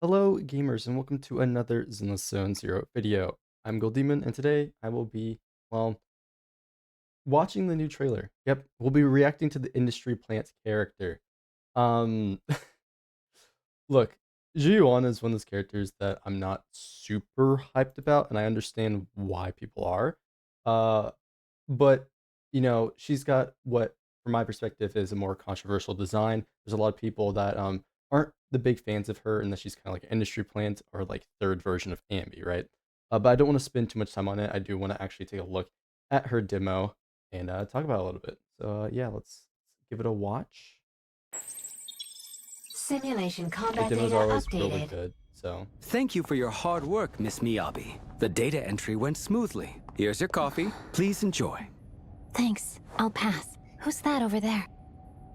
Hello gamers and welcome to another Zenless Zone Zero video. I'm Goldemon and today I will be, well, watching the new trailer. Yep, we'll be reacting to the industry plant's character. Um, Look, Yixuan is one of those characters that I'm not super hyped about and I understand why people are. Uh, but, she's got what, from my perspective, is a more controversial design. There's a lot of people that aren't the big fans of her and that she's kind of like an industry plant or like third version of Ambi, right? But I don't want to spend too much time on it. I do want to actually take a look at her demo and talk about it a little bit. So yeah, let's give it a watch. Simulation The combat demos are data always really updated. good, so. Thank you for your hard work, Miss Miyabi. The data entry went smoothly. Here's your coffee. Please enjoy. Thanks. I'll pass. Who's that over there?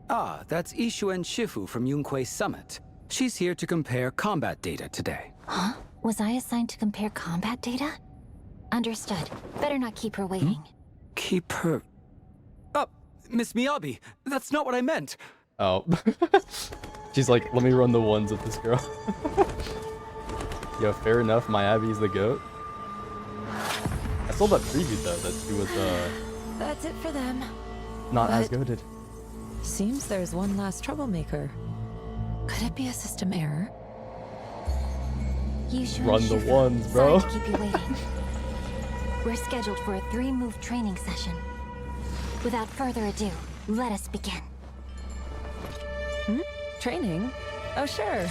Ah, that's Yixuan Shifu from Yunkwei Summit. She's here to compare combat data today. Huh? Was I assigned to compare combat data? Understood. Better not keep her waiting. Keep her... Oh, Miss Miyabi, that's not what I meant. Oh. She's like, let me run the ones with this girl. Yo, fair enough, my Abby's the GOAT. I saw that preview though, that she was That's it for them. not as But- goated. Seems there's one last troublemaker. Could it be a system error? Yixuan Run the Shifu. ones, bro. Sorry to keep you waiting. We're scheduled for a 3-move training session. Without further ado, let us begin. Training? Oh, sure.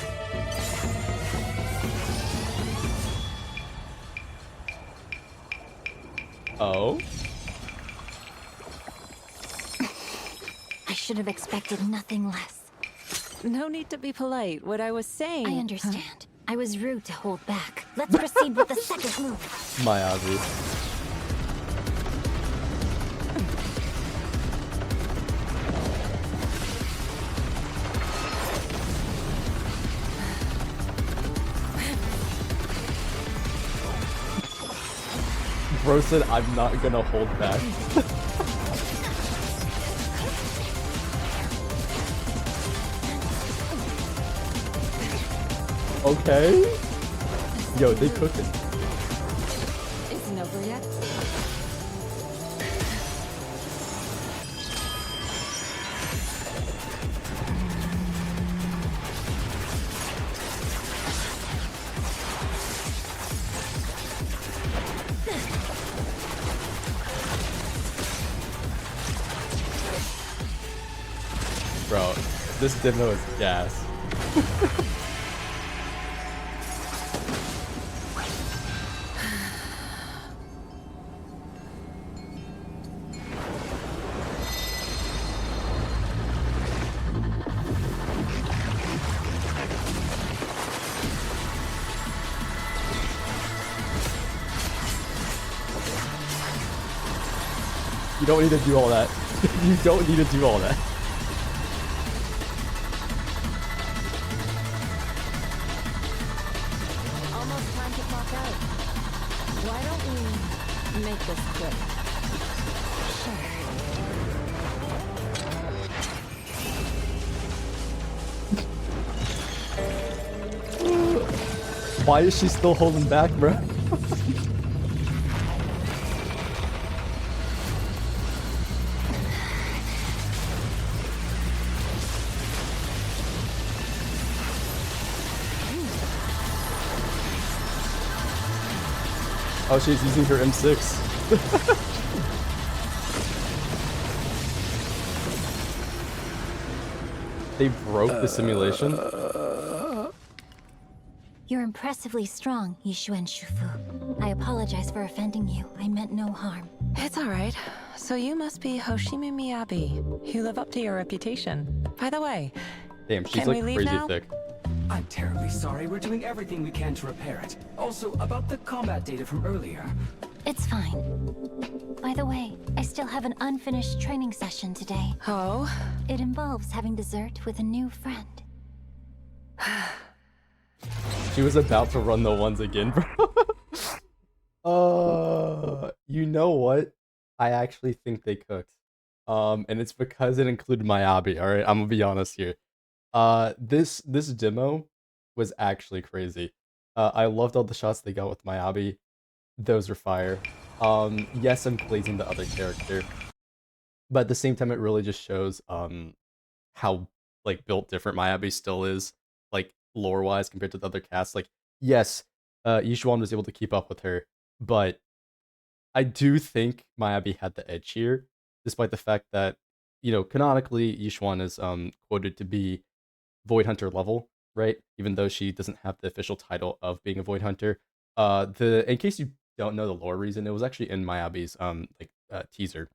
Oh? I should have expected nothing less. No need to be polite. What I was saying... I understand. I was rude to hold back. Let's proceed with the second move. My Abby. Bro said I'm not gonna hold back. Okay. Yo, they cooking. Isn't over yet? Bro, this demo is gas. You don't need to do all that. You don't need to do all that. Almost time to clock out. Why don't we make this quick? Why is she still holding back, bro? Oh, she's using her M6. They broke the simulation. You're impressively strong, Yixuan Shifu. I apologize for offending you. I meant no harm. It's all right. So you must be Hoshimi Miyabi. You live up to your reputation. By the way, Damn, she's Can we like leave crazy now? thick. I'm terribly sorry. We're doing everything we can to repair it. Also, about the combat data from earlier. It's fine. By the way, I still have an unfinished training session today. oh, It involves having dessert with a new friend. She was about to run the ones again, bro. You know what? I actually think they cooked. And it's because it included my Abby, alright? I'm gonna be honest here. This demo was actually crazy. I loved all the shots they got with Miyabi. Those are fire. Yes, I'm glazing the other character, but at the same time, it really just shows how like built different Miyabi still is, like lore wise compared to the other casts. Like, yes, Yixuan was able to keep up with her, but I do think Miyabi had the edge here, despite the fact that, canonically, Yixuan is quoted to be Void Hunter level, right? Even though she doesn't have the official title of being a Void Hunter. The in case you don't know the lore reason, it was actually in Miyabi's teaser.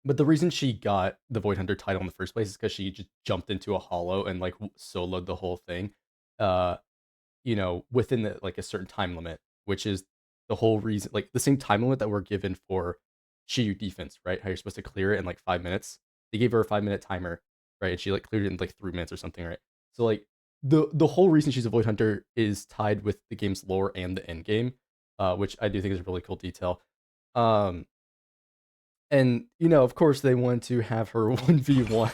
But the reason she got the Void Hunter title in the first place is because she just jumped into a hollow and like soloed the whole thing. Uh, within like a certain time limit, which is the whole reason, like the same time limit that we're given for Shiyu defense, right? How you're supposed to clear it in like 5 minutes. They gave her a 5 minute timer, right? And she like cleared it in like 3 minutes or something, right? So like the whole reason she's a Void Hunter is tied with the game's lore and the end game, which I do think is a really cool detail. Um, and of course, they wanted to have her 1v1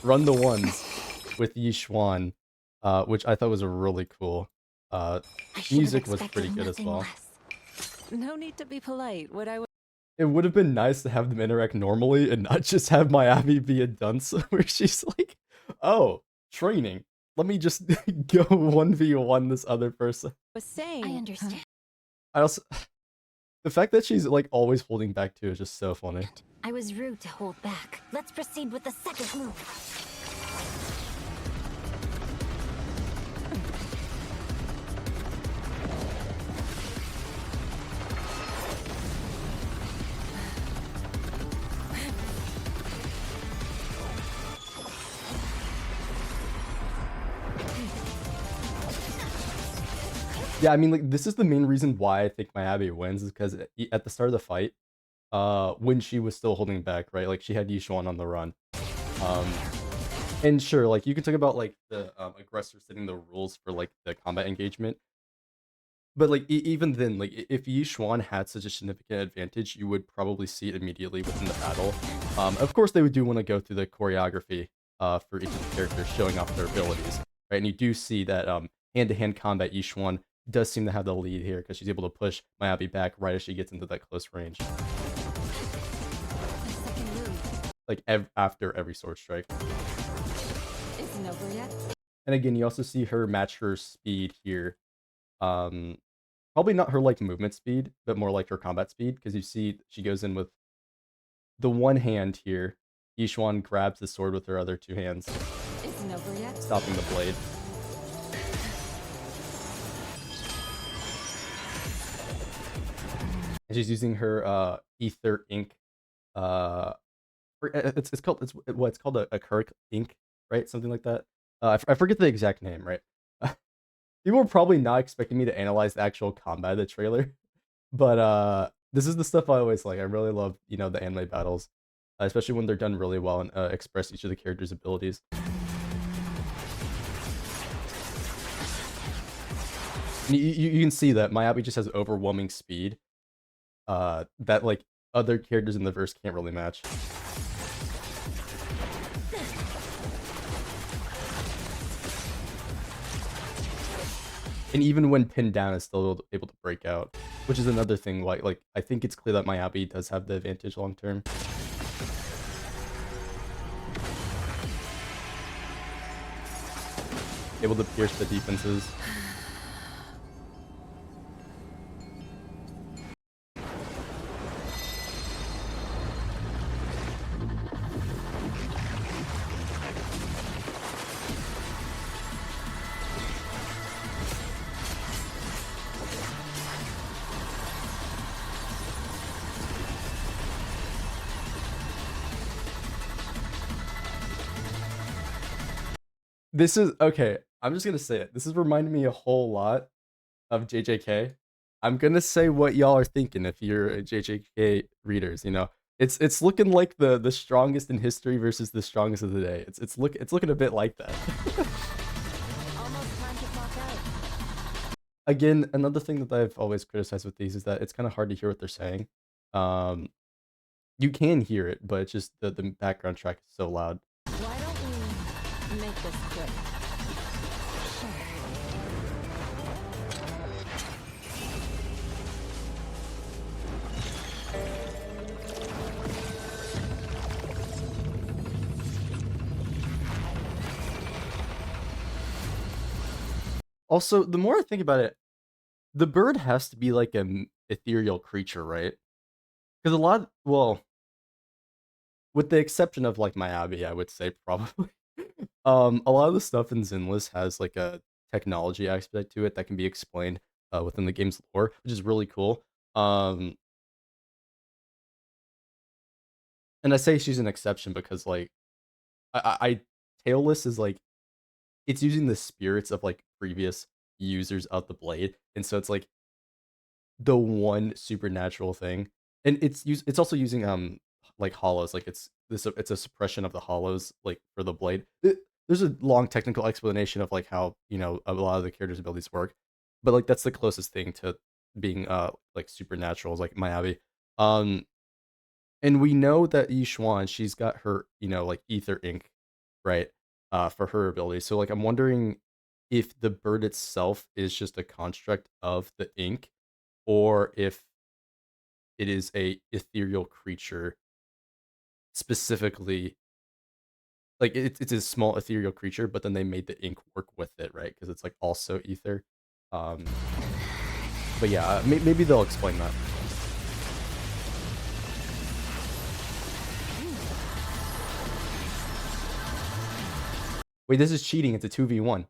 run the ones with Yixuan, which I thought was a really cool. I should have Music was pretty expected good as nothing well. less. No need to be polite. It would have been nice to have them interact normally and not just have Miami be a dunce where she's like, "Oh, training. Let me just go 1v1 this other person." was saying. I understand. I also the fact that she's like always holding back too is just so funny. I was rude to hold back. Let's proceed with the second move. Yeah, I mean, like this is the main reason why I think Miyabi wins is because at the start of the fight, when she was still holding back, right? Like she had Yishuan on the run. Um, and sure, like you can talk about like the aggressor setting the rules for like the combat engagement, but like even then, like if Yishuan had such a significant advantage, you would probably see it immediately within the battle. Of course, they would do want to go through the choreography for each of the characters showing off their abilities, right? And you do see that hand-to-hand combat, Yishuan does seem to have the lead here because she's able to push Miyabi back right as she gets into that close range. Like after every sword strike. Isn't over yet. And again, you also see her match her speed here. Probably not her like movement speed, but more like her combat speed, because you see she goes in with the one hand here. Yixuan grabs the sword with her other two hands, Isn't over yet. stopping the blade. And she's using her ether ink. It's called a Kirk ink, right? Something like that. I forget the exact name, right? People were probably not expecting me to analyze the actual combat of the trailer, but this is the stuff I always like. I really love the anime battles, especially when they're done really well and express each of the characters' abilities. And you can see that Miyabi just has overwhelming speed. That like other characters in the verse can't really match. And even when pinned down, is still able to break out, which is another thing. Like I think it's clear that Miyabi does have the advantage long term. Able to pierce the defenses. This is okay. I'm just gonna say it. This is reminding me a whole lot of JJK. I'm gonna say what y'all are thinking if you're a JJK readers. It's looking like the strongest in history versus the strongest of the day. It's looking a bit like that. Almost time to clock out. Again, another thing that I've always criticized with these is that it's kind of hard to hear what they're saying. You can hear it, but it's just the background track is so loud. Why don't we make this quick? Sure. Also, the more I think about it, the bird has to be like an ethereal creature, right? Because well, with the exception of like my Abby, I would say probably. A lot of the stuff in Zenless has like a technology aspect to it that can be explained within the game's lore, which is really cool. Um, and I say she's an exception because like I tailless is like it's using the spirits of like previous users of the blade, and so it's like the one supernatural thing, and it's also using like hollows, like it's a suppression of the hollows like for the blade. There's a long technical explanation of like how a lot of the characters' abilities work, but like that's the closest thing to being like supernatural is like Mayavi. Um, and we know that Yixuan, she's got her like ether ink, right? For her ability. So like I'm wondering if the bird itself is just a construct of the ink or if it is a ethereal creature specifically like it's a small ethereal creature, but then they made the ink work with it, right? Because it's like also ether. Um, but yeah, maybe they'll explain that. Wait, this is cheating. It's a 2v1.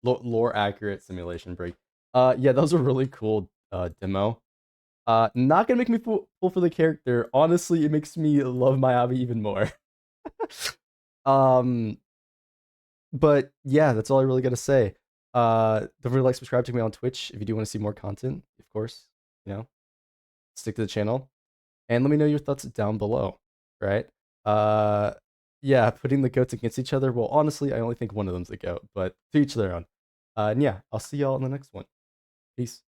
Lore accurate simulation break. Yeah, that was a really cool demo. Not gonna make me pull for the character. Honestly, it makes me love Miyabi even more. um, but yeah, that's all I really gotta say. Don't forget to like, subscribe to me on Twitch if you do want to see more content. Of course, stick to the channel, and let me know your thoughts down below. Right? Uh, yeah, putting the goats against each other. Well, honestly, I only think one of them's a goat, but to each their own. And yeah, I'll see y'all in the next one. Peace.